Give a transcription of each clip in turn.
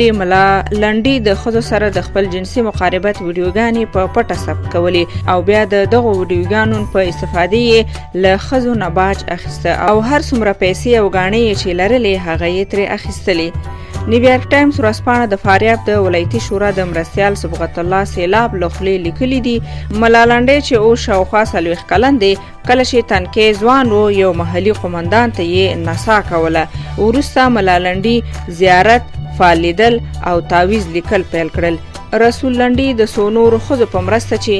ملا لنډي د ښځو سره د خپل جنسي مقاربت ویډیوګانې په پټه ثبت کولې او بیا د دغو ویډیوګانو په استفادې یې له ښځو نه باج اخیسته او هر څومره پیسې او ګاڼې چې لرلې هغه یې ترې اخیستلې. نیویارک ټایمز ورځپاڼه د فاریاب د ولایتي شورا د مرستیال صبغت الله سیلاب له خولې لیکلي دي ملا لنډی چې اوس شاوخوا 40 کلن دی کله چې تنکي ځوان و یو محلي قومندان ته یې نڅا کوله. وروسته ملا لنډي زیارت فاللیدل او تعویض لیکل پیل کړل. رسول لنډي د څو نورو ښځو په مرسته چې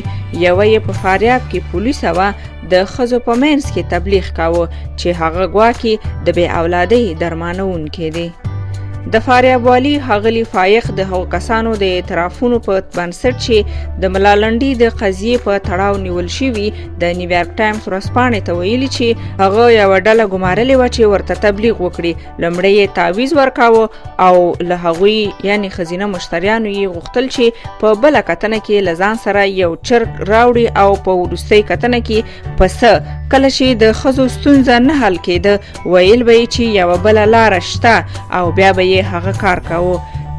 یوه یې په فاریاب کې پولیسه وه د ښځو په منځ کې تبلیغ کاوه چې هغه ګواکې د بې اولادۍ درمانونکی دی. د فاریاب والي ښاغلي فایق د هغو کسانو د اعترافونو په بنسټ چې د ملا لنډي د قضیې په تړاو نیول شوي د نیویارک ټایمز ورځپاڼې ته ویلي چې هغه یوه ډله ګمارلې وه چې ورته تبلیغ وکړي. لومړی یې تعویض ورکاوه او له هغوی یعنې ښځینه مشتریانو یې غوښتل چې په بله کتنه کې له ځان سره یو چرګ راوړي او په وروستۍ کتنه کې پسه. کله چې د ښځو ستونزه نه حل کېده ویل به یې چې یوه بله لاره شته او بیا به یې هغه کار کاوه.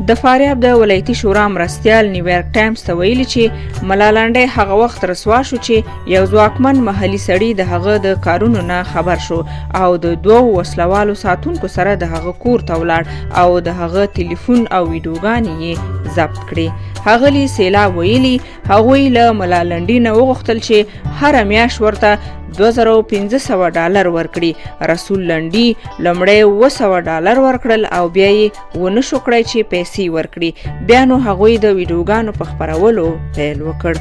د فاریاب د ولایتي شورا مرستیال نیویارک ټایمز ته ویلي چې ملا لنډی هغه وخت رسوا شو چې یو ځواکمن محلي سړي د هغه د کارونو نه خبر شو او د 2 وسلوالو ساتونکو سره د هغه کور ته ولاړ او د هغه ټلیفون او ویډیوګانې یې ضبط کړې. ښاغلي سیلاب ویلي هغوی له ملا لنډي نه وغوښتل چې هره میاشت ورته $2500 ورکړي. رسول لنډي لومړی $200 ورکړل او بیا یې ونه شو کړی چې پیسې ورکړي. بیا نو هغوی د ویډیوګانو په خپرولو پیل وکړ.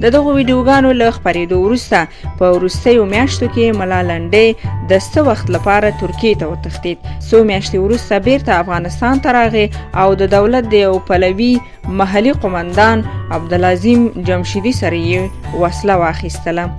د دغو ویډیوګانو له خپرېدو وروسته په وروستیو میاشتو کې ملا لنډی د څه وخت لپاره ترکیې ته وتښتېد. څو میاشتې وروسته بیرته افغانستان ته راغی او د دولت د یو پلوي محلي قومندان عبدالعظیم جمشیدي سره یې وسله واخیستله.